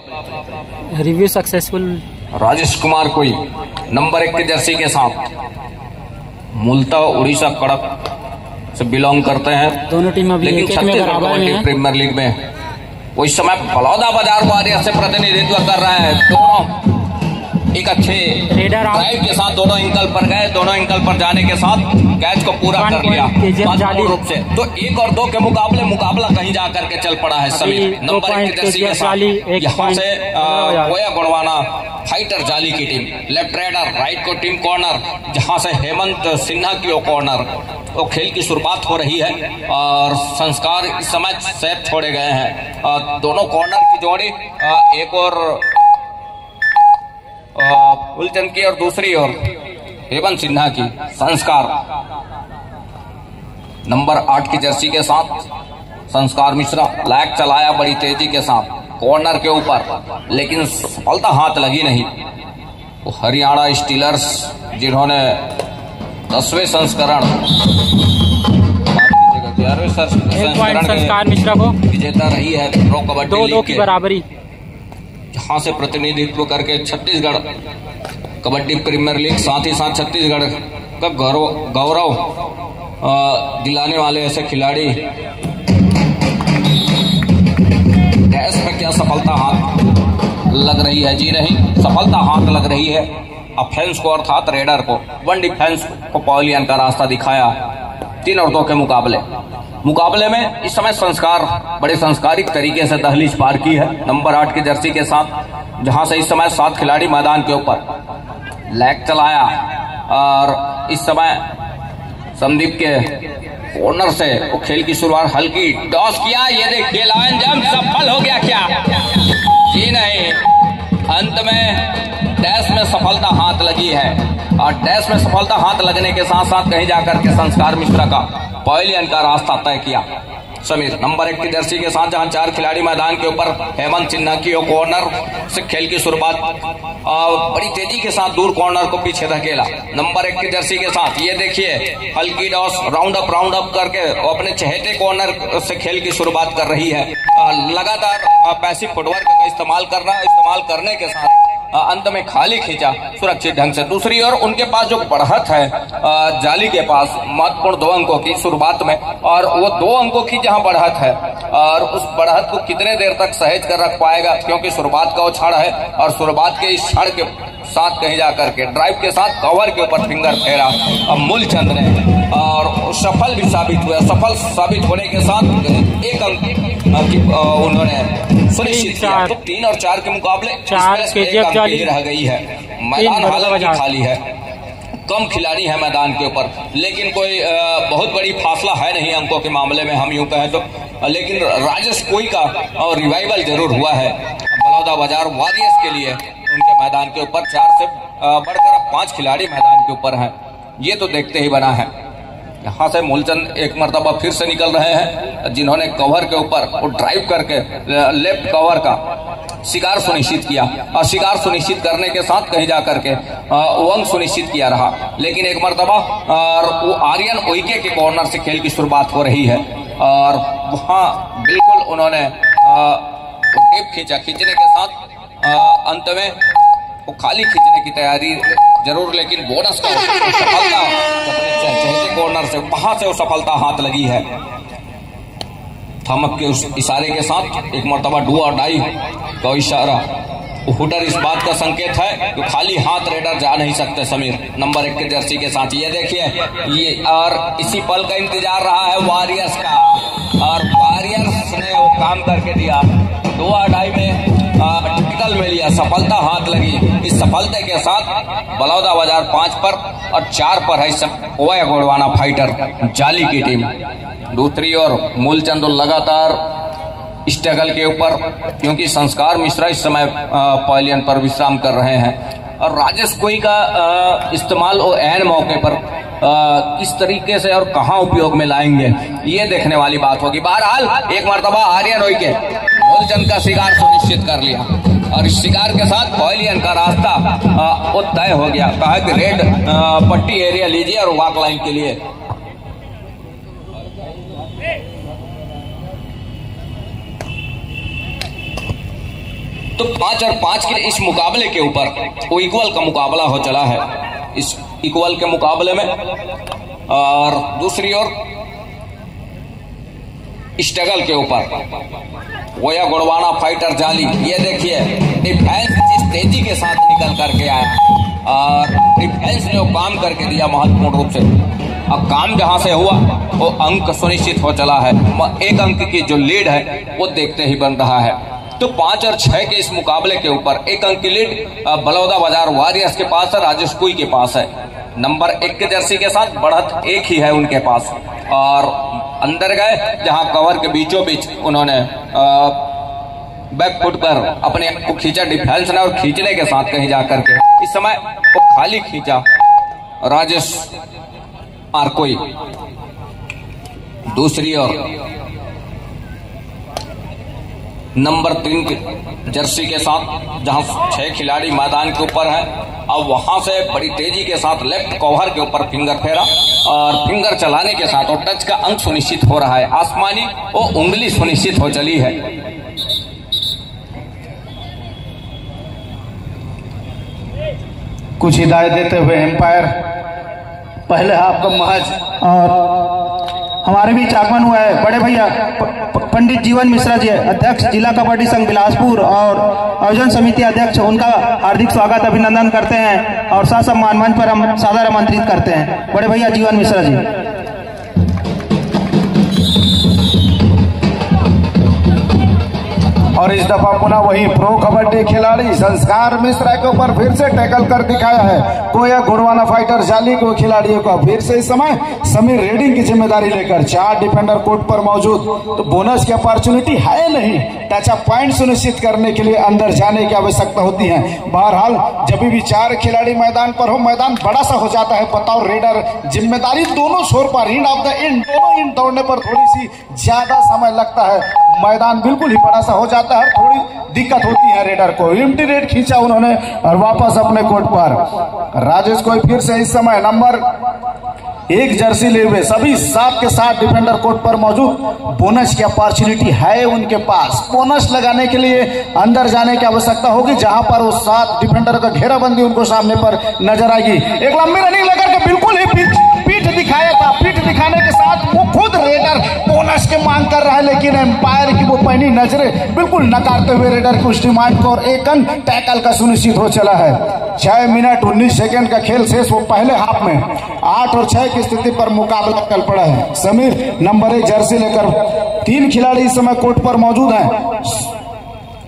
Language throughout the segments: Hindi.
Review successful. राजेश कुमार कोई नंबर 1 की जर्सी के साथ मूलतः उड़ीसा कड़क से बिलोंग करते हैं। दोनों टीम अभी लेकिन छत्तीसगढ़ कबड्डी प्रीमियर लीग में वो इस समय बलौदा बाजार वारियर से प्रतिनिधित्व कर रहा है। दोनों एक अच्छे ड्राइव के साथ दोनों एंकल पर गए, दोनों एंकल पर जाने के साथ कैच को पूरा कर लिया रूप से। तो 1 और 2 के मुकाबला कहीं जाकर के चल पड़ा है समीर। नंबर 1 की जर्सी के साथ यहाँ से गोया गुणवाना फाइटर जाली की टीम, लेफ्ट राइडर राइट को टीम कॉर्नर, जहां से हेमंत सिन्हा की कॉर्नर। तो खेल की शुरुआत हो रही है और संस्कार इस समय सेट छोड़े गए हैं। दोनों कॉर्नर की जोड़ी, एक और फुलचंद की और दूसरी ओर हेमंत सिन्हा की। संस्कार नंबर 8 की जर्सी के साथ संस्कार मिश्रा लैग चलाया बड़ी तेजी के साथ कॉर्नर के ऊपर, लेकिन सफलता हाथ लगी नहीं। वो हरियाणा स्टीलर्स जिन्होंने 10वें संस्करण 11वें संस्कार मिश्रा को विजेता रही है प्रो कबड्डी 2-2 की बराबरी, जहां से प्रतिनिधित्व करके छत्तीसगढ़ कबड्डी प्रीमियर लीग, साथ ही साथ छत्तीसगढ़ का गौरव दिलाने वाले ऐसे खिलाड़ी। डैश में क्या सफलता हाथ लग रही है? जी नहीं, सफलता हाथ लग रही है ऑफेंस को अर्थात रेडर को। 1 डिफेंस को पवेलियन का रास्ता दिखाया 3 और 2 के मुकाबले में इस समय संस्कार बड़े संस्कारिक तरीके से दहलीज पार की है नंबर 8 की जर्सी के साथ, जहां से इस समय 7 खिलाड़ी मैदान के ऊपर लैग चलाया और इस समय संदीप के कॉर्नर से वो खेल की शुरुआत हल्की टॉस किया। ये देखिए लायन जंप सफल हो गया क्या? जी नहीं, अंत में डैश में सफलता हाथ लगी है और डैश में सफलता हाथ लगने के साथ साथ कहीं जाकर के संस्कार मिश्रा का पवेलियन का रास्ता तय किया समीर। नंबर 1 की जर्सी के साथ जहां 4 खिलाड़ी मैदान के ऊपर हेमंत सिन्हा की कॉर्नर से खेल की शुरुआत बड़ी तेजी के साथ दूर कॉर्नर को पीछे धकेला नंबर 1 की जर्सी के साथ। ये देखिए हल्की टॉस राउंड अप करके अपने चहेते कॉर्नर से खेल की शुरुआत कर रही है। लगातार पैसिव फुटवर्क का इस्तेमाल करने के साथ अंत में खाली खींचा सुरक्षित ढंग से। दूसरी ओर उनके पास जो बढ़त है जाली के पास महत्वपूर्ण 2 अंकों की शुरुआत में, और वो 2 अंकों की जहां बढ़त है और उस बढ़त को कितने देर तक सहेज कर रख पाएगा, क्योंकि शुरुआत का वो क्षण है और शुरुआत के इस क्षण के साथ कहीं जाकर के ड्राइव के साथ कवर के ऊपर फिंगर फेरा अब मूलचंद ने और सफल भी साबित हुआ। सफल साबित होने के साथ 1 अंक उन्होंने सुनिश्चित किया। तो 3 और 4 के मुकाबले 1 अंक ही रह गई है। मैदान हालांकि खाली है, कम खिलाड़ी है मैदान के ऊपर, लेकिन कोई बहुत बड़ी फासला है नहीं अंकों के मामले में हम यूं कहें तो। लेकिन राजेश कोई का और रिवाइवल जरूर हुआ है बलौदा बाजार वॉरियर्स के लिए। उनके मैदान के ऊपर 4 से बढ़कर 5 खिलाड़ी मैदान के ऊपर हैं, ये तो देखते ही बना है। यहाँ से मूलचंद एक मर्तबा फिर से निकल रहे हैं, जिन्होंने कवर के ऊपर वो ड्राइव करके लेफ्ट कवर का शिकार सुनिश्चित किया और शिकार सुनिश्चित करने के साथ कहीं जाकर के अंक सुनिश्चित किया रहा। लेकिन एक मर्तबा वो आर्यन ओइके के कॉर्नर से खेल की शुरुआत हो रही है और वहाँ बिल्कुल उन्होंने टेप खींचने के साथ अंत में वो खाली खींचने की तैयारी जरूर, लेकिन बोनस का सफलता चहेते कॉर्नर से वहां से वो सफलता हाथ लगी है। थमक के उस इशारे के साथ एक मर्तबा डू और डाई का इशारा हुटर इस बात का संकेत है कि खाली हाथ रेडर जा नहीं सकते समीर नंबर 1 के जर्सी के साथ। ये देखिए ये और इसी पल का इंतजार रहा है वॉरियर्स का और वॉरियर्स ने वो काम करके दिया। 2 और डाई में टिकल में लिया, सफलता हाथ लगी। इस सफलता के साथ बलौदा बाजार 5 पर और 4 पर है गोया गुणवाना फाइटर जाली की टीम। दूसरी ओर मूलचंद लगातार स्ट्रगल के ऊपर, क्योंकि संस्कार मिश्रा इस समय पवेलियन पर विश्राम कर रहे हैं और राजेश कोई का इस्तेमाल और एन मौके पर किस तरीके से और कहां उपयोग में लाएंगे, ये देखने वाली बात होगी। बहरहाल एक मर्तबा आर्यन रोई के मूलचंद का शिकार सुनिश्चित कर लिया और इस शिकार के साथ पवेलियन का रास्ता वो तय हो गया। कहा कि रेड पट्टी एरिया लीजिए और वॉक लाइन के लिए तो 5 और 5 के इस मुकाबले के ऊपर वो इक्वल का मुकाबला हो चला है इस इक्वल के मुकाबले में। और दूसरी ओर स्ट्रगल के ऊपर गोया गुड़वाना फाइटर जाली, ये देखिए डिफेंस जिस तेजी के साथ निकल करके आया और डिफेंस ने वो काम करके दिया महत्वपूर्ण रूप से। अब काम जहां से हुआ वो अंक सुनिश्चित हो चला है, 1 अंक की जो लीड है वो देखते ही बन रहा है। तो 5 और 6 के इस मुकाबले के ऊपर 1 अंक की लीड बलौदा बाजार वॉरियर्स के पास है, राजेश कुई के पास है। नंबर 1 के जर्सी के साथ बढ़त 1 ही है उनके पास। और अंदर गए जहां कवर के बीचों बीच उन्होंने बैक फुट पर अपने को खींचा डिफेंस ने, और खींचने के साथ कहीं जाकर के इस समय वो खाली खींचा राजेश आरकोई। दूसरी ओर नंबर 3 के जर्सी के साथ जहां 6 खिलाड़ी मैदान के ऊपर है, अब वहां से बड़ी तेजी के साथ लेफ्ट कवर के ऊपर फिंगर फेरा और फिंगर चलाने के साथ और टच का अंक सुनिश्चित हो रहा है। आसमानी वो उंगली सुनिश्चित हो चली है। कुछ हिदायत देते हुए एम्पायर पहले हाफ का महज। और हमारे बीच आगमन हुआ है बड़े भैया पंडित जीवन मिश्रा जी, अध्यक्ष जिला कबड्डी संघ बिलासपुर और आयोजन समिति अध्यक्ष, उनका हार्दिक स्वागत अभिनंदन करते हैं और साथ सम्मान मंच पर हम सादर आमंत्रित करते हैं बड़े भैया जीवन मिश्रा जी। और इस दफा पुनः वही प्रो कबड्डी खिलाड़ी संस्कार मिश्रा के ऊपर फिर से टैकल कर दिखाया है गोया गुड़वाना फाइटर जाली को खिलाड़ियों का। फिर से इस समय समीर रेडिंग की जिम्मेदारी लेकर 4 डिफेंडर कोर्ट पर मौजूद। तो बोनस की अपॉर्चुनिटी है नहीं, टच अप पॉइंट सुनिश्चित करने के लिए अंदर जाने की आवश्यकता होती है। बहरहाल जब भी 4 खिलाड़ी मैदान पर हो, मैदान बड़ा सा हो जाता है। बताओ रेडर जिम्मेदारी दोनों छोर पर, इंड ऑफ द इंड, दोनों इंड दौड़ने पर थोड़ी सी ज्यादा समय लगता है। मैदान बिल्कुल ही बड़ा सा हो जाता है, थोड़ी दिक्कत होती है रेडर को। एम्प्टी रेड खींचा उन्होंने और वापस अपने कोर्ट पर। राजेश कोई फिर से इस समय नंबर 1 जर्सी ले हुए सभी 7 के 7 डिफेंडर कोर्ट पर मौजूद। बोनस की अपॉर्चुनिटी है उनके पास। बोनस लगाने के लिए अंदर जाने की आवश्यकता होगी जहां पर वो 7 डिफेंडर का घेराबंदी उनको सामने पर नजर आएगी। एक लंबी रनिंग लेकर के बिल्कुल ही पीठ दिखाया था। पीठ दिखाने के साथ वो खुद रेडर बोनस के मांग कर रहा है, लेकिन एम्पायर की वो पैनी नजरें बिल्कुल नकारते हुए रेडर की उस डिमांड को और 1 अंक टैकल का सुनिश्चित हो चला है। 6 मिनट 19 सेकेंड का खेल शेष। वो पहले हाफ में 8 और 6 की स्थिति पर मुकाबला चल पड़ा है। समीर नंबर 1 जर्सी लेकर 3 खिलाड़ी इस समय कोर्ट पर मौजूद हैं।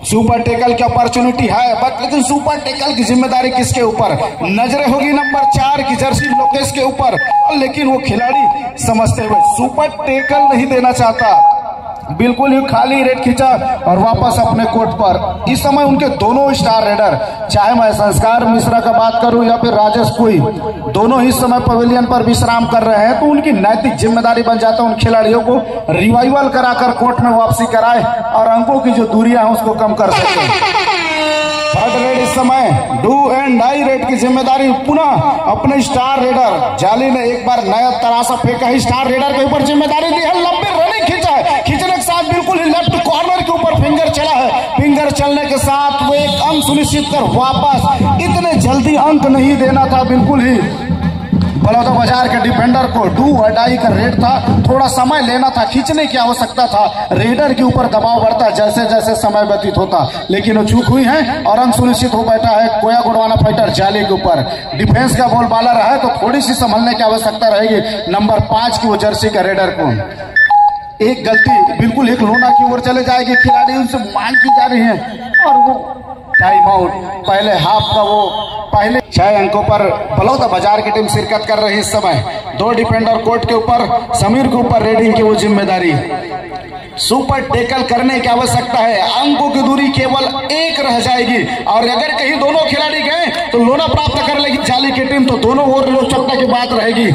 सुपर टेकल की अपॉर्चुनिटी है, बट लेकिन सुपर टेकल की जिम्मेदारी किसके ऊपर? नजरें होगी नंबर 4 की जर्सी लोकेश के ऊपर, लेकिन वो खिलाड़ी समझते हुए सुपर टेकल नहीं देना चाहता। बिल्कुल ही खाली रेड खींचा और वापस अपने कोर्ट पर। इस समय उनके दोनों स्टार रेडर, चाहे मैं संस्कार मिश्रा का बात करूं या फिर राजेश कुई, दोनों ही समय पवेलियन पर विश्राम कर रहे हैं। तो उनकी नैतिक जिम्मेदारी बन जाता है उन खिलाड़ियों को रिवाइवल कराकर कोर्ट में वापसी कराए और अंकों की जो दूरियां हैं उसको कम कर सकते हैं। थर्ड रेड इस समय डू एंड डाई रेड की जिम्मेदारी पुनः अपने स्टार रेडर जाली ने एक बार नया तरासा फेंका ही स्टार रेडर के ऊपर जिम्मेदारी दी है। लंबी रनिंग खींचा है, खींचने के साथ बिल्कुल ही लेफ्ट कॉर्नर के ऊपर फिंगर चला है। फिंगर चलने के साथ वो 1 अंक सुनिश्चित कर वापस। इतने जल्दी अंक नहीं देना था, बिल्कुल ही बलौदा बाजार के डिफेंडर को डू और डाई का रेड था, थोड़ा समय लेना था, खींचने की आवश्यकता था। रेडर के ऊपर दबाव बढ़ता जैसे जैसे समय व्यतीत होता, लेकिन वो चूक हुई है और अंक सुनिश्चित हो बैठा है गोया गुड़वाना फाइटर जाली के ऊपर। डिफेंस का बॉल बाला रहा है तो थोड़ी सी संभलने की आवश्यकता रहेगी नंबर 5 की वो जर्सी का रेडर को। एक गलती बिल्कुल एक लोना की ओर चले जाएगी, खिलाड़ी उनसे मांग की जा रही है और वो टाइम आउट। पहले हाफ का वो पहले 6 अंकों पर बलौदा बाजार की टीम शिरकत कर रही है इस समय। 2 डिफेंडर कोर्ट के ऊपर, समीर के ऊपर रेडिंग की वो जिम्मेदारी। सुपर टेकल करने की आवश्यकता है, अंकों की दूरी केवल 1 रह जाएगी और अगर कहीं दोनों खिलाड़ी गए तो लोना प्राप्त कर लेगी जाली की टीम, तो दोनों ओर रोचकता की बात रहेगी।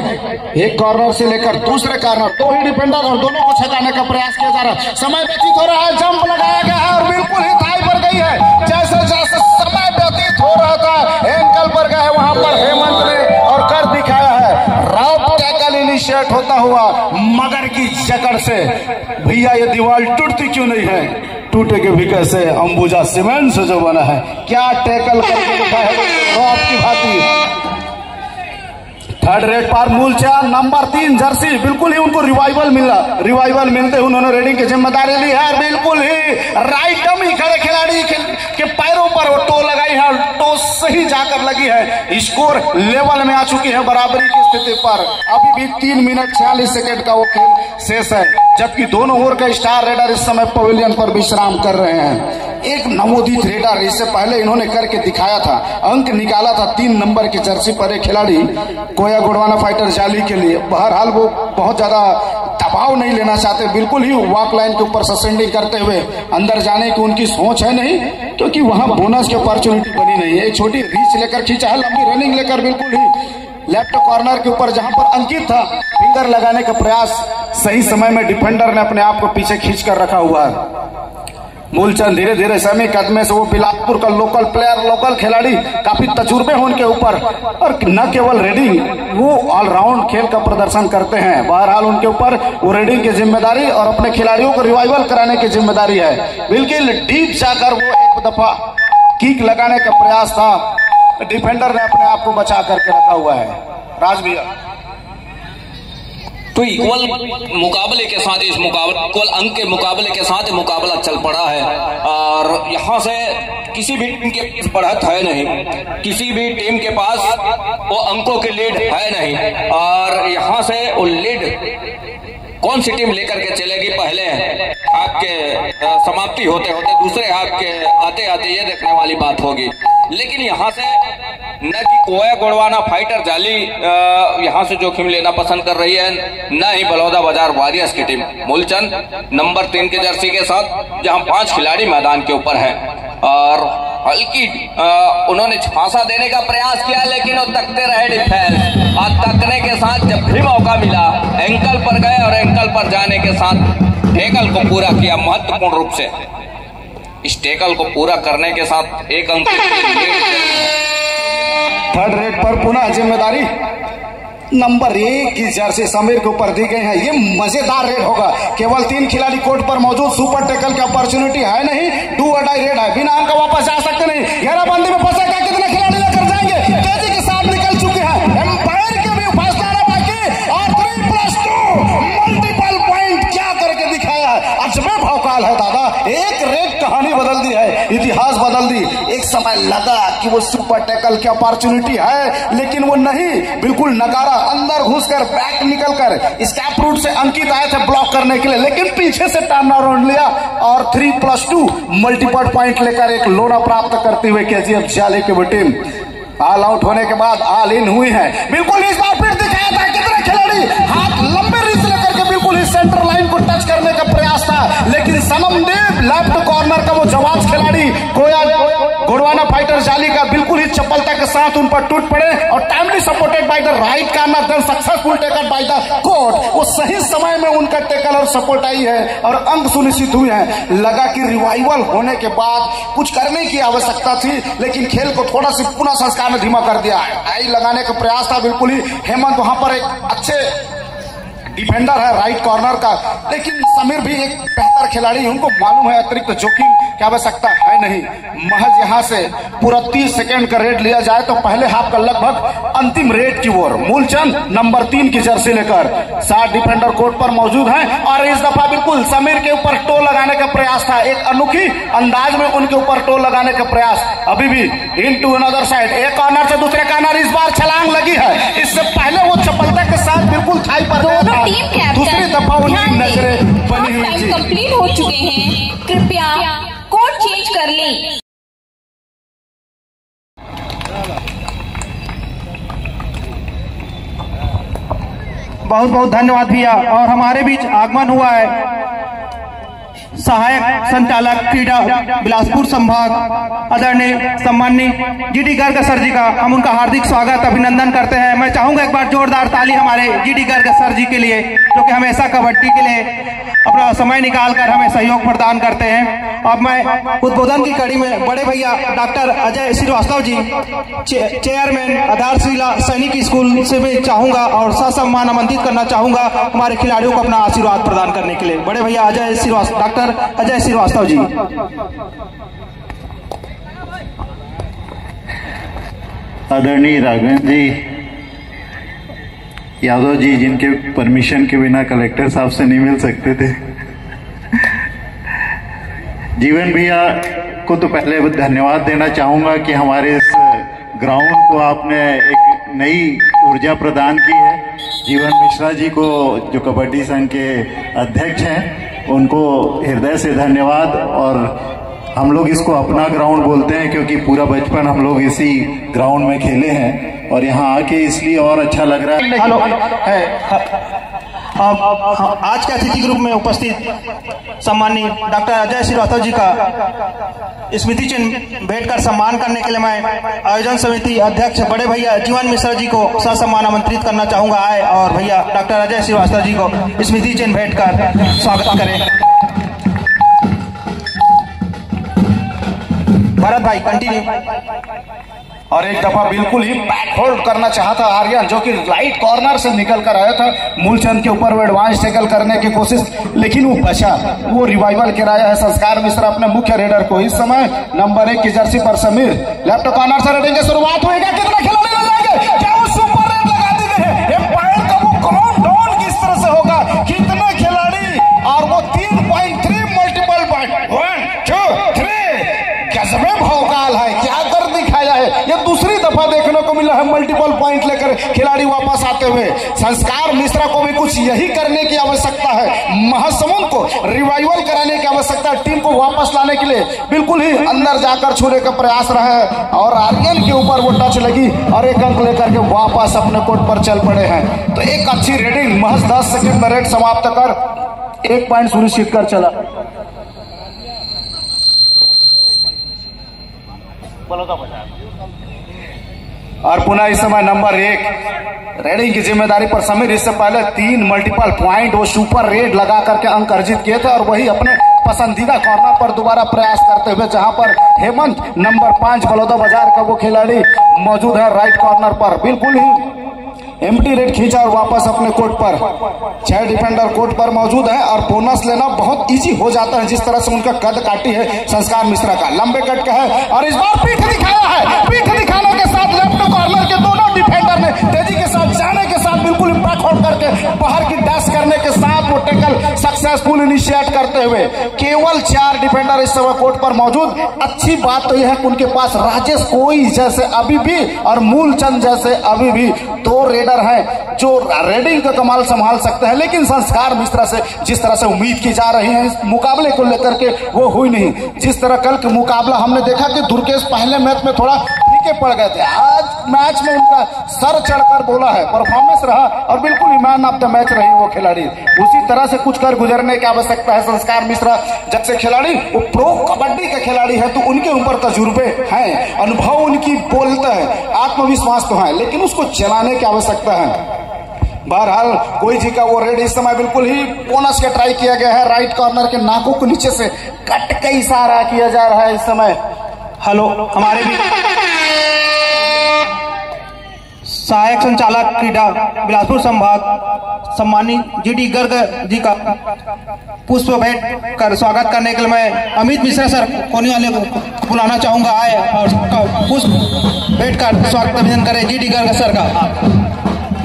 एक कॉर्नर से लेकर दूसरे कॉर्नर 2 ही डिफेंडर और दोनों को छकाने का प्रयास किया जा रहा है। समय व्यतीत हो रहा है, जंप लगाया गया है और बिल्कुल ही थाई पर गई है। जैसे जैसे समय व्यतीत हो रहा था एंकल पर गए, वहां पर हेमंत ने और कर दिखाया है। राउट टैकल इनिशिएट होता हुआ मगर की जकड़ से। भैया ये दीवार टूटती क्यों नहीं है? टूटेगे भी कैसे अंबुजा सीमेंट से जो बना है। क्या टैकल करके दिखा है रॉब की भांति। थर्ड रेड पर मूलचंद नंबर 3 जर्सी, बिल्कुल ही उनको रिवाइवल मिलते उन्होंने रेडिंग की जिम्मेदारी ली है। बिल्कुल ही राइट डमी खड़े खिलाड़ी के पैरों पर वो टो लगाई है, टो सही जाकर लगी है। स्कोर लेवल में आ चुकी है बराबरी की स्थिति पर। अभी भी 3 मिनट 46 सेकेंड का वो खेल शेष है, जबकि दोनों ओर के स्टार रेडर इस समय पवेलियन पर विश्राम कर रहे हैं। एक नवोदित रेडर इससे पहले इन्होंने करके दिखाया था, अंक निकाला था 3 नंबर की जर्सी पर एक खिलाड़ी कोया गोडवाना फाइटर जाली के लिए। बहरहाल वो बहुत ज्यादा दबाव नहीं लेना चाहते, बिल्कुल ही वॉक लाइन के ऊपर ससेंडिंग करते हुए अंदर जाने की उनकी सोच है नहीं, क्योंकि वहां बोनस की अपॉर्चुनिटी बनी नहीं है। एक छोटी रीच लेकर खींचा है, लंबी रनिंग लेकर बिल्कुल ही लेफ्ट कॉर्नर के ऊपर जहां पर अंकित था, फिंगर लगाने का प्रयास सही समय में डिफेंडर ने अपने आप को पीछे खींच कर रखा हुआ है। मूलचंद धीरे धीरे सेमी कदमे से, वो बिलासपुर का लोकल प्लेयर, लोकल खिलाड़ी, काफी तजुर्बे हैं उनके ऊपर, और न केवल रेडिंग, वो ऑलराउंड खेल का प्रदर्शन करते हैं। बहरहाल उनके ऊपर वो रेडिंग की जिम्मेदारी और अपने खिलाड़ियों को रिवाइवल कराने की जिम्मेदारी है। बिल्कुल डीप जाकर वो एक दफा किक लगाने का प्रयास था, डिफेंडर ने अपने आप को बचा करके रखा हुआ है। राज भैया तो इक्वल मुकाबले के साथ इक्वल अंक के मुकाबले के साथ मुकाबला चल पड़ा है, और यहाँ से किसी भी टीम के पास बढ़त है नहीं, किसी भी टीम के पास वो अंकों की लीड है नहीं, और यहाँ से वो लीड कौन सी टीम लेकर के चलेगी पहले हाथ के समाप्ति होते होते दूसरे हाथ के आते आते ये देखने वाली बात होगी। लेकिन यहाँ से न कि कोया गोडवाना फाइटर जाली यहाँ से जोखिम लेना पसंद कर रही है, न ही बलौदा बाजार वॉरियर्स की टीम। मूलचंद नंबर 3 की जर्सी के साथ, जहाँ 5 खिलाड़ी मैदान के ऊपर हैं, और हल्की उन्होंने झांसा देने का प्रयास किया, लेकिन वो तकते रहे डिफेंस, और तकने के साथ जब भी मौका मिला एंकल पर गए, और एंकल पर जाने के साथ टैकल को पूरा किया महत्वपूर्ण रूप से। इस टैकल को पूरा करने के साथ एक अंक। थर्ड रेड पर पुनः जिम्मेदारी नंबर 1 की जर्सी समीर के ऊपर दी गई है। ये मजेदार रेड होगा, केवल 3 खिलाड़ी कोर्ट पर मौजूद, सुपर टैकल की अपॉर्चुनिटी है नहीं, डू और डाई रेड है, बिना अंक वापस जा सकते नहीं। घेराबंदी में फंसेगा, कितने खिलाड़ी लेकर जाएंगे, तेजी के साथ निकल चुके हैं, एम्पायर के भी फर्स्ट आना बाकी, और 3+2 मल्टीपल पॉइंट क्या करके दिखाया है। अजब भौकाल है दादा, एक रेड कहानी बदल दी है, इतिहास बदल दी। एक समय लगा कि वो सुपर टैकल की अपॉर्चुनिटी है, लेकिन वो नहीं, बिल्कुल नकारा, अंदर घुसकर बैक निकलकर स्कैप रूट से अंकित आए थे ब्लॉक करने के लिए, लेकिन पीछे से टर्न अराउंड लिया और 3+2 मल्टीपल पॉइंट लेकर एक लोना प्राप्त करती हुए केजीएफ जाली की टीम ऑल आउट होने के बाद ऑल इन हुई है। बिल्कुल इस बार फिर दिखाया था, कितने खिलाड़ी हाथ लंबे रीच लेकर के बिल्कुल ही सेंटर लाइन को टच करने का प्रयास था, लेकिन सनमदेव लेफ्ट कॉर्नर का वो जवाब खिलाड़ी कोया गोडवाना फाइटर जाली का बिल्कुल ही चपलता के साथ उन पर टूट पड़े, और timely supported by the right corner, then successful tackle by the court. वो सही समय में उनका टेकल और सपोर्ट आई है और अंक सुनिश्चित हुए हैं। लगा कि रिवाइवल होने के बाद कुछ करने की आवश्यकता थी, लेकिन खेल को थोड़ा सी पुनः संस्कार ने धीमा कर दिया है। आई लगाने का प्रयास था, बिल्कुल ही हेमंत वहां पर एक अच्छे डिफेंडर है राइट कॉर्नर का, लेकिन समीर भी एक बेहतर खिलाड़ी, उनको मालूम है अतिरिक्त जोखिम की आवश्यकता है नहीं। महज यहां से पूरा 30 सेकेंड का रेड लिया जाए तो पहले हाफ का लगभग अंतिम रेड की ओर। मूलचंद नंबर 3 की जर्सी लेकर 7 डिफेंडर कोर्ट पर मौजूद हैं, और इस दफा बिल्कुल समीर के ऊपर टो लगाने का प्रयास था, एक अनोखी अंदाज में उनके ऊपर टो लगाने का प्रयास। अभी भी इनटू अनदर साइड, एक कॉर्नर से दूसरे कॉर्नर इस बार छलांग लगी है। इससे पहले वो चपलता के साथ बिल्कुल थाई पर गया था, दूसरी दफा उनकी नजरें बनी हुई थी। कंप्लीट हो चुके हैं, कृपया कोड चेंज कर लें। बहुत बहुत धन्यवाद भैया। और हमारे बीच आगमन हुआ है सहायक संचालक क्रीडा बिलासपुर संभाग आदरणीय सम्माननीय जीडी गर्ग सर जी का हम उनका हार्दिक स्वागत अभिनंदन करते हैं। मैं चाहूंगा एक बार जोरदार ताली हमारे जीडी गर्ग सर जी के लिए, जो कि हमेशा कबड्डी के लिए अपना समय निकालकर हमें सहयोग प्रदान करते हैं। अब मैं उद्बोधन की कड़ी में बड़े भैया डॉक्टर अजय श्रीवास्तव जी, चेयरमैन आधारशिला सैनिक स्कूल से भी चाहूंगा और ससम्मान आमंत्रित करना चाहूंगा हमारे खिलाड़ियों को अपना आशीर्वाद प्रदान करने के लिए। बड़े भैया अजय श्रीवास्तव, डॉक्टर डॉक्टर अजय श्रीवास्तव जी। आदरणीय राघवेंद्र जी यादव जी, जिनके परमिशन के बिना कलेक्टर साहब से नहीं मिल सकते थे, जीवन भैया को तो पहले धन्यवाद देना चाहूँगा कि हमारे इस ग्राउंड को आपने एक नई ऊर्जा प्रदान की है। जीवन मिश्रा जी को, जो कबड्डी संघ के अध्यक्ष हैं, उनको हृदय से धन्यवाद। और हम लोग इसको अपना ग्राउंड बोलते हैं क्योंकि पूरा बचपन हम लोग इसी ग्राउंड में खेले हैं और यहाँ आके इसलिए और अच्छा लग रहा है। हेलो आज के अतिथि ग्रुप में उपस्थित सम्माननीय डॉक्टर अजय श्रीवास्तव जी का स्मृति चिन्ह भेंट कर सम्मान करने के लिए मैं आयोजन समिति अध्यक्ष बड़े भैया जीवन मिश्रा जी को ससम्मान आमंत्रित करना चाहूंगा। आए और भैया डॉक्टर अजय श्रीवास्तव जी को स्मृति चिन्ह भेंट कर स्वागत करें। भरत भाई कंटिन्यू। और एक दफा बिल्कुल ही बैक होल्ड करना चाहता आर्यन, जो कि राइट कॉर्नर से निकल कर आया था मूलचंद के ऊपर वो एडवांस टैकल करने की कोशिश, लेकिन वो बचा। वो रिवाइवल कराया है संस्कार मिश्रा अपने मुख्य रेडर को। इस समय नंबर 1 की जर्सी पर समीर लेफ्ट कॉर्नर से रेडिंग की शुरुआत होगा। कितना खिलाड़ी लगाएंगे? क्या वो सुपर रेड लगा दी गई है? पॉइंट का वो काउंटडाउन किस तरह से होगा? कितने खिलाड़ी? और वो 3.3 मल्टीपल पॉइंट 1 2 3 गजबे भौकाल है। क्या कर दिखाया है? ये दूसरी दफा देखने को मिला है मल्टीपल पॉइंट लेकर खिलाड़ी वापस आते हुए। संस्कार मिश्रा को भी कुछ यही करने की आवश्यकता है। महासमुंद को रिवाइवल कराने की आवश्यकता है। टीम को वापस लाने के लिए बिल्कुल ही अंदर जाकर छूने का प्रयास रहा है और आर्यन के ऊपर वो टच लगी और एक अंक लेकर के वापस अपने कोर्ट पर चल पड़े हैं। तो एक अच्छी रेडिंग महज 10 सेकंड में रेड समाप्त कर 1 पॉइंट सुनिश्चित कर चला। और पुनः इस समय नंबर 1 रेडिंग की जिम्मेदारी पर समीर। इससे पहले 3 मल्टीपल पॉइंट वो सुपर रेड लगा करके अंक अर्जित किए थे और वही अपने पसंदीदा कॉर्नर पर दोबारा प्रयास करते हुए, जहां पर हेमंत नंबर 5 बलौदा बाजार का वो खिलाड़ी मौजूद है राइट कॉर्नर पर। बिल्कुल ही एम्प्टी रेड खींचा और वापस अपने कोर्ट पर 6 डिफेंडर कोर्ट पर मौजूद है और बोनस लेना बहुत इजी हो जाता है जिस तरह से उनका कद काटी है संस्कार मिश्रा का। लंबे कट का है और इस बार पीठ दिखाया है। पीठ दिखाने के साथ लेफ्ट कॉर्नर के दोनों डिफेंडर ने तेजी के साथ जाने के साथ बिल्कुल इम्पैक्ट होल्ड करके बाहर की डैश करने के साथ वो टैकल सक्सेसफुल इनिशिएट करते हुए केवल 4 डिफेंडर इस समय कोर्ट पर मौजूद। अच्छी बात तो यह है कि उनके पास राजेश कोई जैसे अभी भी और मूलचंद जैसे अभी भी 2 रेडर है जो रेडिंग का कमाल संभाल सकते हैं। लेकिन संस्कार मिश्रा से जिस तरह से उम्मीद की जा रही है इस मुकाबले को लेकर के वो हुई नहीं। जिस तरह कल का मुकाबला हमने देखा कि दुर्गेश पहले मैच में थोड़ा फीके पड़ गए थे, आज मैच में उनका सर चढ़कर बोला है, परफॉर्मेंस रहा और बिल्कुल मैन ऑफ द मैच रही वो खिलाड़ी। उसी तरह से कुछ कर गुजरने की आवश्यकता है संस्कार मिश्रा। जब से खिलाड़ी वो प्रो कबड्डी के खिलाड़ी है तो उनके ऊपर तजुर्बे हैं, अनुभव उनकी बोलता है, आत्मविश्वास तो है, लेकिन उसको चलाने की आवश्यकता है। बहरहाल कोई जी का वो रेड इस समय बिल्कुल ही बोनस के ट्राई किया गया है। राइट कॉर्नर के नाकों को नीचे से कट का इशारा किया जा रहा है इस समय। हेलो, हमारे भी सहायक संचालक क्रीडा बिलासपुर संभाग सम्मानित जीडी गर्ग जी का पुष्प भेंट कर स्वागत करने के लिए मैं अमित मिश्रा सर कोनी वाले को बुलाना चाहूंगा। आए और पुष्प भेंट कर स्वागत अभिनंदन करें जीडी गर्ग सर का।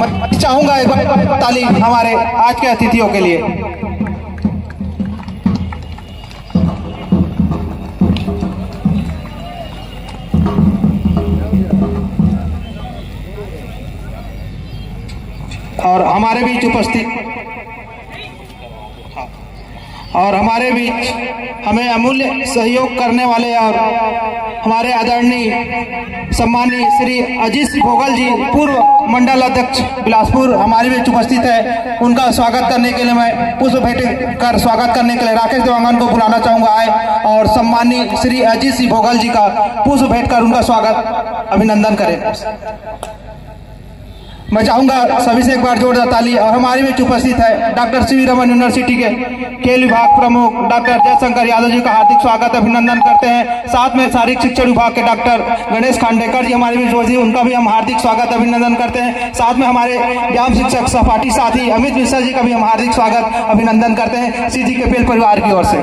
मैं चाहूंगा एक बार ताली हमारे आज के अतिथियों के लिए। और हमारे बीच हमें अमूल्य सहयोग करने वाले और हमारे आदरणीय सम्मानीय श्री अजीत भोगल जी पूर्व मंडल अध्यक्ष बिलासपुर हमारे बीच उपस्थित है। उनका स्वागत करने के लिए मैं पुष्प भेंट कर स्वागत करने के लिए राकेश देवांगन को बुलाना चाहूंगा। आए और सम्मानीय श्री अजीत सिंह भोगल जी का पुष्प भेंट कर उनका स्वागत अभिनंदन करें। मैं चाहूंगा सभी से एक बार जोरदार ताली। और हमारे बीच उपस्थित है doctor C V Raman university के खेल विभाग प्रमुख डॉक्टर जयशंकर यादव जी का हार्दिक स्वागत अभिनंदन करते हैं। साथ में शारीरिक शिक्षण विभाग के डॉक्टर गणेश खांडेकर जी हमारे बीच उपस्थित, उनका भी हम हार्दिक स्वागत अभिनंदन करते हैं। साथ में हमारे व्यायाम शिक्षक सहपाठी साथी अमित मिश्रा जी का भी हम हार्दिक स्वागत अभिनंदन करते हैं CGKPL परिवार की ओर से।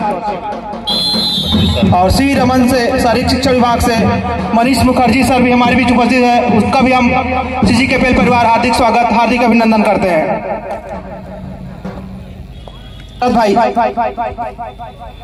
और सी रमन से शारीरिक शिक्षा विभाग से मनीष मुखर्जी सर भी हमारे बीच उपस्थित है, उसका भी हम CGKPL परिवार हार्दिक स्वागत हार्दिक अभिनंदन करते हैं। भाई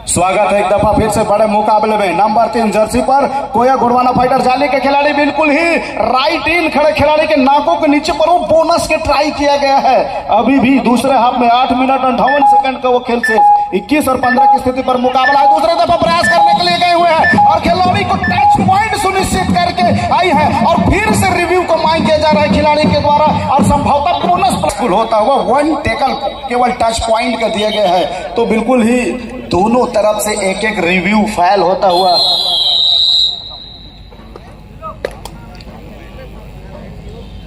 स्वागत है एक दफा फिर से बड़े मुकाबले में। नंबर 3 जर्सी पर कोया गुड़वाना फाइटर जाली के खिलाड़ी बिल्कुल ही राइट इन खड़े खिलाड़ी के नाकों के नीचे पर वो बोनस के ट्राई किया गया है। अभी भी दूसरे हाफ में 8 मिनट 58 सेकंड का वो खेल से 21 और 15 की स्थिति पर मुकाबला है। दूसरे दफा प्रयास करने के लिए गए हुए हैं और खिलाड़ी को टच पॉइंट सुनिश्चित करके आई है और फिर से रिव्यू को मांग किया जा रहा है खिलाड़ी के द्वारा और संभवतः बोनस होता हुआ 1 टेकल केवल टच पॉइंट का दिया गया है। तो बिल्कुल ही दोनों तरफ से एक एक रिव्यू फाइल होता हुआ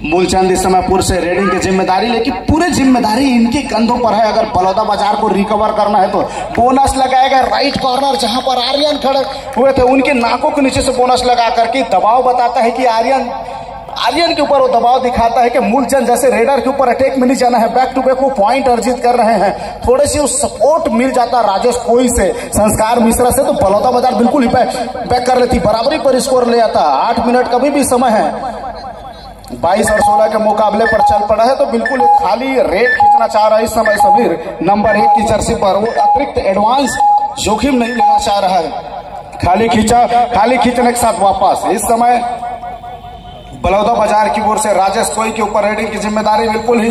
मूलचंद इस समय पूर्व से रेडिंग की जिम्मेदारी, लेकिन पूरी जिम्मेदारी इनके कंधों पर है। अगर बलौदा बाजार को रिकवर करना है तो बोनस लगाएगा राइट कॉर्नर जहां पर आर्यन खड़े हुए थे उनके नाकों के नीचे से बोनस लगा करके दबाव बताता है कि आर्यन के ऊपर वो दबाव दिखाता है कि मूलचंद जैसे रेडर के ऊपर अटैक में नहीं जाना है, बैक टू बैक वो पॉइंट अर्जित कर रहे हैं। थोड़े सी वो सपोर्ट मिल जाता राजेश कोई से संस्कार मिश्रा से तो बलौदा बाजार बिल्कुल ही बैक कर लेती, बराबरी पर स्कोर ले आता। 8 मिनट का भी समय है, 22 और 16 के मुकाबले पर चल पड़ा है। तो बिल्कुल खाली रेट खींचना चाह रहा है इस समय समीर नंबर 1 की जर्सी पर। वो अतिरिक्त एडवांस जोखिम नहीं लेना चाह रहा है, खाली खींचने के साथ वापस। इस समय बलौदा बाजार की ओर से राजेश कोई के ऊपर रेडिंग की जिम्मेदारी बिल्कुल ही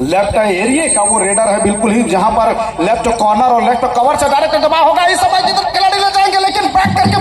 लेफ्ट एरिया का वो रेडर है, बिल्कुल ही जहां पर लेफ्ट कॉर्नर और लेफ्ट कवर से डायरेक्ट दबाव होगा। इस समय जिधर खिलाड़ी ले जाएंगे लेकिन बैक करके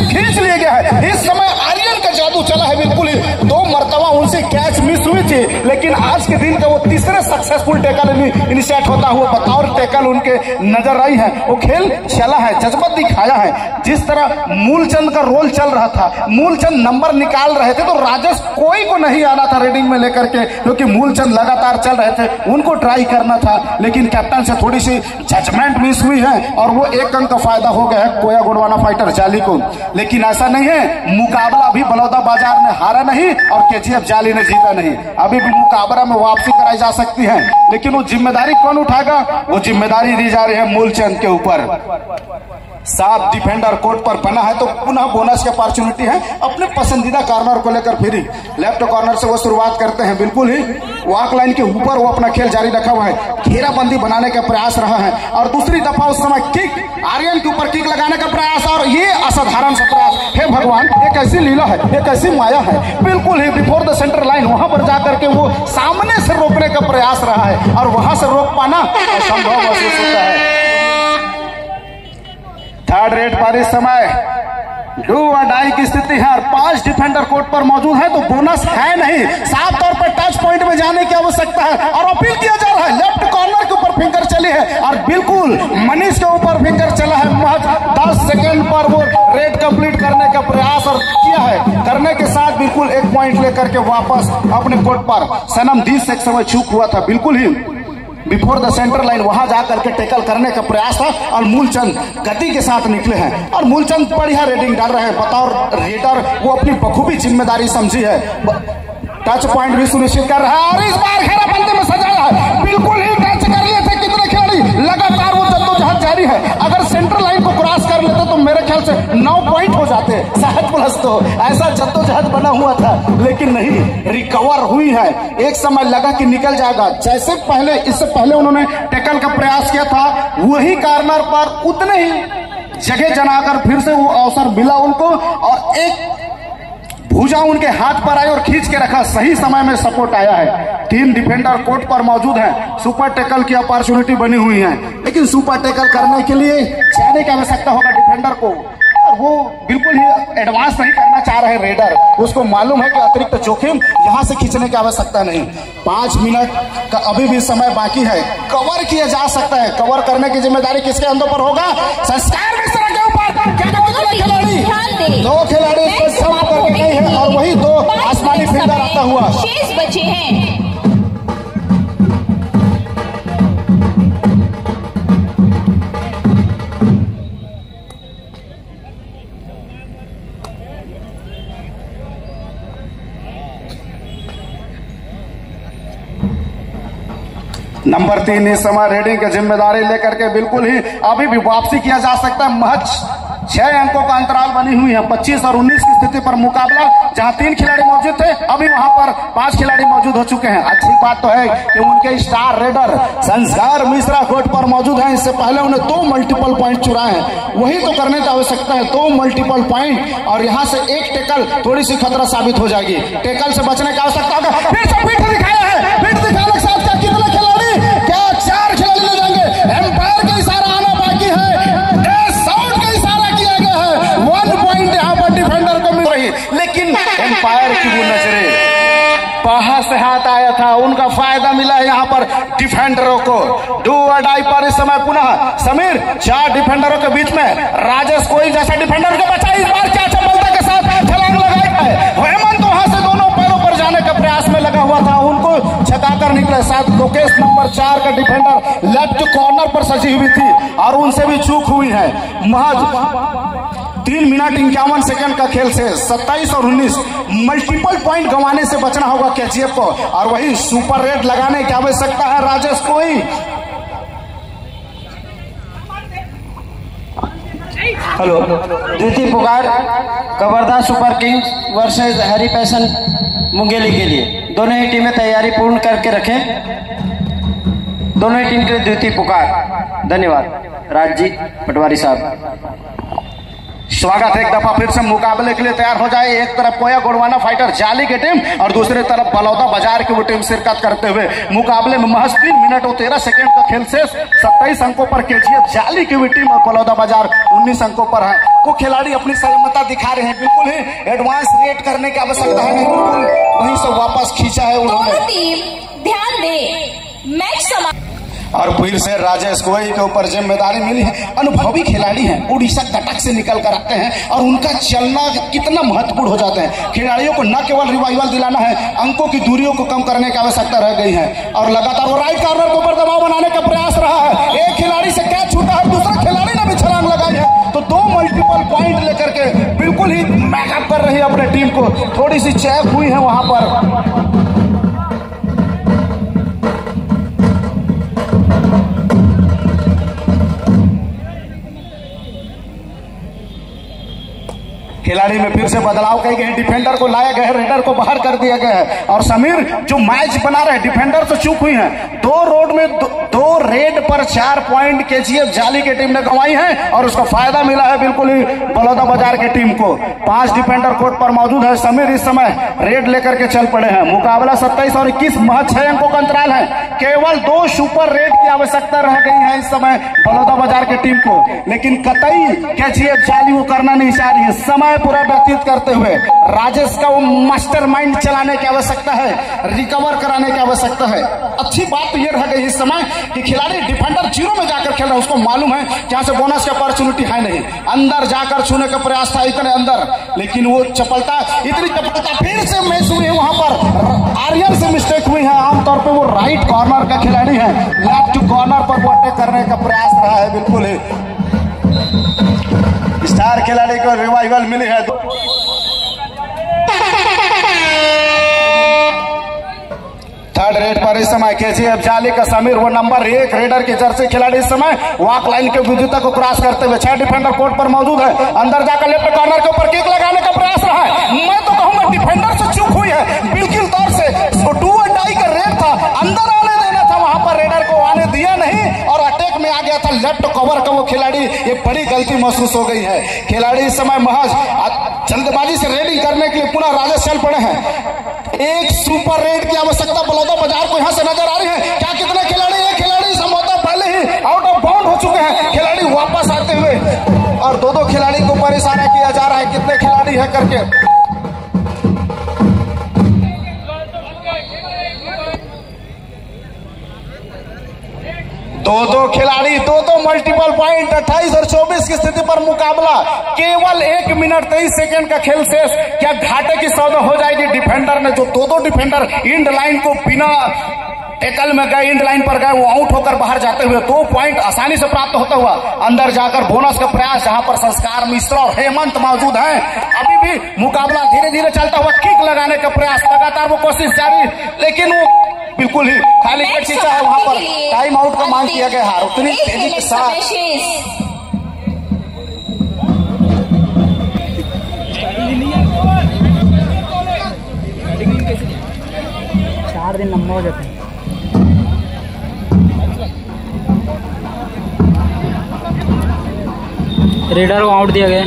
खींच लिया गया है। इस समय आर्यन का जादू चला है, बिल्कुल ही 2 मरतबा उनसे कैच मिस हुई थी, लेकिन आज के दिन का वो तीसरे सक्सेसफुल टेकल इनिशिएट होता हुआ बतौर टेकल उनके नजर आई है। वो खेल चला है, जज्बत दिखाया है। जिस तरह मूलचंद का रोल चल रहा था, मूलचंद नंबर निकाल रहे थे तो राजेश कोई को नहीं आना था रेडिंग में लेकर के, क्योंकि मूलचंद लगातार चल रहे थे, उनको ट्राई करना था। लेकिन कैप्टन से थोड़ी सी जजमेंट मिस हुई है और वो 1 अंक का फायदा हो गया है कोया गुड़वाना फाइटर जाली को। लेकिन ऐसा नहीं है, मुकाबला अभी बलौदा बाजार ने हारा नहीं और KGF जाली ने जीता नहीं। अभी भी मुकाबला में वापसी कराई जा सकती है, लेकिन वो जिम्मेदारी कौन उठाएगा? वो जिम्मेदारी दी जा रही है मूलचंद के ऊपर। 7 डिफेंडर कोर्ट पर बना है तो पुनः बोनस की अपॉर्चुनिटी है अपने पसंदीदा कॉर्नर को लेकर। फिर लेफ्ट कॉर्नर से वो शुरुआत करते हैं, बिल्कुल ही वॉक लाइन के ऊपर वो अपना खेल जारी रखा हुआ है, घेराबंदी बनाने का प्रयास रहा है। और दूसरी दफा उस समय किक आर्यन के ऊपर किक लगाने का प्रयास, और ये असाधारण सा प्रयास। हे भगवान, एक ऐसी लीला है, एक ऐसी माया है, बिल्कुल ही बिफोर द सेंटर लाइन वहां पर जाकर के वो सामने से रोकने का प्रयास रहा है और वहां से रोक पाना असंभव महसूस होता है। थर्ड रेट पर इस समय डू और डाई की स्थिति है और 5 डिफेंडर कोर्ट पर मौजूद है तो बोनस है नहीं। साफ तौर पर टच पॉइंट में जाने की आवश्यकता है और अपील किया जा रहा है। लेफ्ट कॉर्नर के ऊपर फिंगर चली है और बिल्कुल मनीष के ऊपर फिंगर चला है। महज 10 सेकेंड पर वो रेड कंप्लीट करने का प्रयास और किया है, करने के साथ बिल्कुल 1 पॉइंट लेकर के वापस अपने कोर्ट पर। सनम 20 से समय चूक हुआ था, बिल्कुल ही बिफोर द सेंटर लाइन वहां जाकर के टैकल करने का प्रयास था और मूलचंद गति के साथ निकले हैं और मूलचंद बढ़िया रेडिंग डाल रहे हैं। बतौर रेडर वो अपनी बखूबी जिम्मेदारी समझी है, टच पॉइंट भी सुनिश्चित कर रहा है और इस बार घेराबंदी में सजाया है। बिल्कुल ही टच कर लिए थे कितने खिलाड़ी, लगातार वो जद्दोजहद जारी है। अगर सेंटर लाइन को क्रॉस कर लेते तो मेरे ख्याल से 9 पॉइंट हो जाते, 7+ तो ऐसा जद्दोजहद बना हुआ था, लेकिन नहीं, रिकवर हुई है। एक समय लगा कि निकल जाएगा, जैसे पहले इससे पहले उन्होंने टैकल का प्रयास किया था वही कॉर्नर पर उतने ही जगह जनाकर फिर से वो अवसर मिला उनको और एक भुजा उनके हाथ पर आई और खींच के रखा। सही समय में सपोर्ट आया है। 3 डिफेंडर कोर्ट पर मौजूद हैं, सुपर टैकल की अपॉर्चुनिटी बनी हुई है, लेकिन सुपर टैकल करने के लिए जाने की आवश्यकता होगा डिफेंडर को और वो बिल्कुल ही एडवांस नहीं करना चाह रहे रेडर। उसको मालूम है कि अतिरिक्त जोखिम यहां से खींचने की आवश्यकता नहीं। 5 मिनट का अभी भी समय बाकी है, कवर किया जा सकता है। कवर करने की जिम्मेदारी किसके अंदर पर होगा? संस्कार मिश्रा के ऊपर। खिलाड़ी 2 खिलाड़ी करके गए हैं और वही 2 आसमानी फिंगर आता हुआ शेष बचे हैं। नंबर 3 इस समय रेडिंग की जिम्मेदारी लेकर के बिल्कुल ही अभी भी वापसी किया जा सकता है। महज 6 अंकों का अंतराल बनी हुई है। 25 और 19 की स्थिति पर मुकाबला, जहां 3 खिलाड़ी मौजूद थे, अभी वहां पर 5 खिलाड़ी मौजूद हो चुके हैं। अच्छी बात तो है कि उनके स्टार रेडर संस्कार मिश्रा कोर्ट पर मौजूद हैं। इससे पहले उन्हें 2 मल्टीपल पॉइंट चुराए हैं, वही तो करने की आवश्यकता है, 2 मल्टीपल पॉइंट, और यहां से एक टेकल थोड़ी सी खतरा साबित हो जाएगी। टेकल से बचने की आवश्यकता होगा। फिर से पीठ दिखाया है, पीठ दिखाने के साथ क्या कितने खिलाड़ी, क्या 4 खिलाड़ी ले जाएंगे। एम्पायर का इशारा आना बाकी है, साउंड का इशारा किया गया है। 1 पॉइंट यहां पर डिफेंडर को मिल रही, लेकिन एम्पायर की वो नजरें बाहर से हाथ आया था, उनका फायदा मिला है यहाँ पर डिफेंडरों को। डू और डाई पर इस समय पुनः समीर 4 डिफेंडरों के बीच में राजेश कोई जैसा डिफेंडर को बचा। इस बार क्या चपलता के साथ छलांग लगाई है। हेमंत वहां से दोनों पैरों पर जाने के प्रयास में लगा हुआ था, उनको छकाकर निकले। साथ लोकेश नंबर 4 का डिफेंडर लेफ्ट कॉर्नर पर सजी हुई थी और उनसे भी चूक हुई है। महज 3 मिनट 51 सेकंड का खेल से 27 और 19 मल्टीपल पॉइंट गंवाने से बचना होगा केजीएफ को, और वही सुपर रेड लगाने की आवश्यकता है राजेश कोई। हेलो, द्वितीय पुकार कबरदा सुपर किंग्स वर्सेस हैरी पैशन मुंगेली के लिए। दोनों ही टीमें तैयारी पूर्ण करके रखें। दोनों ही टीम के लिए द्वितीय पुकार। धन्यवाद। राज जी पटवारी साहब, स्वागत है एक दफा फिर से मुकाबले के लिए तैयार हो जाए। एक तरफ कोया गोड़वाना फाइटर जाली की टीम और दूसरी तरफ बलौदा बाजार की वो टीम शिरकत करते हुए मुकाबले में महज 3 मिनट और 13 सेकंड का खेल शेष। 27 अंकों पर केजीएफ जाली की भी टीम और बलौदा बाजार 19 अंकों पर है। वो खिलाड़ी अपनी संयमता दिखा रहे हैं, बिल्कुल ही एडवांस रेट करने की आवश्यकता है, नहीं बिल्कुल वहीं से वापस खींचा है उन्होंने। दोनों टीम ध्यान दे, मैच समाप्त। और फिर से राजेश कोई के ऊपर जिम्मेदारी मिली है। अनुभवी खिलाड़ी हैं, उड़ीसा कटक से निकल कर आते हैं और उनका चलना कितना महत्वपूर्ण हो जाता है। खिलाड़ियों को न केवल रिवाइवल दिलाना है, अंकों की दूरियों को कम करने की आवश्यकता रह गई है। और लगातार वो राइट कॉर्नर के ऊपर दबाव बनाने का प्रयास रहा है। एक खिलाड़ी से कैच छूटा है, दूसरा खिलाड़ी ने भी छलांग लगाई है, तो 2 मल्टीपल पॉइंट लेकर के बिल्कुल ही मैकअप कर रही है अपने टीम को। थोड़ी सी चैक हुई है वहां पर। खिलाड़ी में फिर से बदलाव किए गए, डिफेंडर को लाया गया है, रेडर को बाहर कर दिया गया है। और समीर जो मैच बना रहे, डिफेंडर से चूक हुई है। 2 रोड में 2 रेड पर 4 पॉइंट केजीएफ जाली की टीम ने गंवाई है और उसका फायदा मिला है बिल्कुल ही बलौदा बाजार की टीम को। 5 डिफेंडर कोर्ट पर मौजूद है। समीर इस समय रेड लेकर के चल पड़े हैं। मुकाबला 27 और 21 महज 6 अंकों का अंतराल है। केवल 2 सुपर रेड की आवश्यकता रह गई है इस समय बलौदा बाजार की टीम को, लेकिन कतई केजीएफ जाली वो करना नहीं चाह रही है। समय पूरा व्यतीत करते हुए राजेश का वो मास्टरमाइंड चलाने की आवश्यकता है, रिकवर कराने की आवश्यकता है। अच्छी बात तो ये रह गई इस समय कि खिलाड़ी डिफेंडर 0 में जाकर खेल रहा है, उसको मालूम है कि यहाँ से बोनस की अपॉर्चुनिटी है नहीं। अंदर जाकर छूने का प्रयास था इतने अंदर, लेकिन वो चपलता, इतनी चपलता फिर से मिस हुई है। वहां पर आर्यन से मिस्टेक हुई है। आमतौर पर वो राइट कॉर्नर का खिलाड़ी है, लेफ्ट कॉर्नर पर वो अटैक करने का प्रयास रहा है। बिल्कुल ही स्टार खिलाड़ी को रिवाइवल मिली है। थर्ड रेड पर इस समय केजीएफ जाली का समीर, वो नंबर 1 रेडर की जर्सी खिलाड़ी इस समय वॉक लाइन के विद्युता को क्रॉस करते हुए 6 डिफेंडर कोर्ट पर मौजूद है। अंदर जाकर लेफ्ट कॉर्नर के ऊपर किक लगाने का प्रयास रहा है। मैं तो कहूंगा डिफेंडर से चूक हुई है बिल्कुल तौर से। डू और डाई का रेड था, अंदर आने देना था, वहां पर रेडर को आने दिया नहीं और अटैक में आ गया था लेफ्ट कवर का वो खिलाड़ी। ये बड़ी गलती महसूस हो गई है। खिलाड़ी इस समय महज जल्दबाजी से रेडिंग करने के लिए पुनः राजेश चल पड़े हैं। एक सुपर रेड की आवश्यकता बलौदा बाजार को यहां से नजर आ रही है। क्या कितने खिलाड़ी, एक खिलाड़ी संभवतः पहले ही आउट ऑफ बाउंड हो चुके हैं। खिलाड़ी वापस आते हुए और 2-2 खिलाड़ी को ऊपर इशारा किया जा रहा है कितने खिलाड़ी है करके। दो खिलाड़ी दो मल्टीपल पॉइंट 28 और 24 की स्थिति पर मुकाबला। केवल 1 मिनट 23 सेकंड का खेल शेष। क्या घाटे की सौदा हो जाएगी? डिफेंडर ने जो दो डिफेंडर इंड लाइन को बिना टैकल में गए, इंड लाइन पर गए, वो आउट होकर बाहर जाते हुए 2 पॉइंट आसानी से प्राप्त होता हुआ अंदर जाकर बोनस का प्रयास, जहां पर संस्कार मिश्रा और हेमंत मौजूद हैं। अभी भी मुकाबला धीरे धीरे चलता हुआ, किक लगाने का प्रयास लगातार वो कोशिश जारी, लेकिन वो बिल्कुल ही खाली पेट खींचा है। वहां पर टाइम आउट का मांग किया गया है। उतनी तेजी के साथ 4 दिन लंबा हो जाता है। रेडर को आउट दिया गया।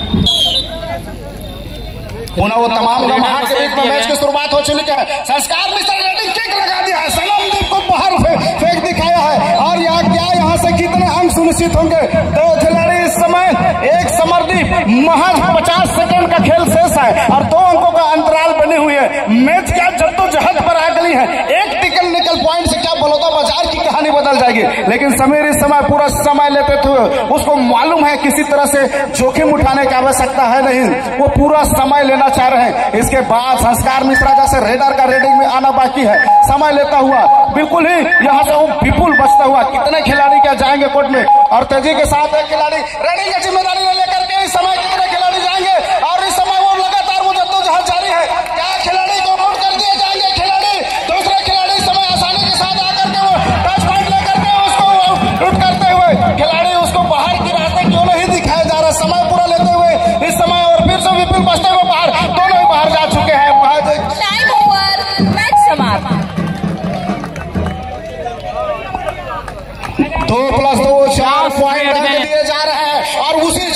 वो तमाम लम्हा के बीच में मैच की शुरुआत हो चुकी है। संस्कार मिश्रा ने किक लगा दिया है, सलामदीप को बाहर फेंक दिखाया है। और यहाँ से कितने अंक सुनिश्चित होंगे? 2 खिलाड़ी इस समय, एक समरदीप, महज 50 सेकंड का खेल शेष है और 2 अंकों का अंतराल बने हुए है। मैच क्या जद्दोजहद पर आ गई है। एक टिकल निकल पॉइंट से क्या बलौदा बाजार की कहानी बदल जाएगी। लेकिन समीर इस समय पूरा समय लेते थे, उसको मालूम है किसी तरह से जोखिम उठाने की आवश्यकता है नहीं, वो पूरा समय लेना चाह रहे हैं। इसके बाद संस्कार मिश्रा जैसे रेडर का रेडिंग में आना बाकी है। समय लेता हुआ बिल्कुल ही यहाँ से वो विपुल बचता हुआ। कितने खिलाड़ी क्या जाएंगे कोर्ट में? और तेजी के साथ एक खिलाड़ी रेडिंग की जिम्मेदारी लेकर के इस समय कितने खिलाड़ी जाएंगे? और इस समय वो लगातार वो जद्दोजहद जारी है। क्या खिलाड़ी को आउट कर दिए जाएंगे? खिलाड़ी दूसरे खिलाड़ी समय आसानी के साथ आकर के वो टच पॉइंट लेकर के उसको आउट करते हुए, खिलाड़ी उसको बाहर की रास्ते क्यों नहीं दिखाया जा रहा? समय पूरा लेते हुए इस समय और फिर से विपुल बचते हुए बाहर, दोनों ही बाहर जा चुके हैं। टाइम ओवर, मैच समाप्त। 2+2 4 पॉइंट दिए जा रहे हैं और उसी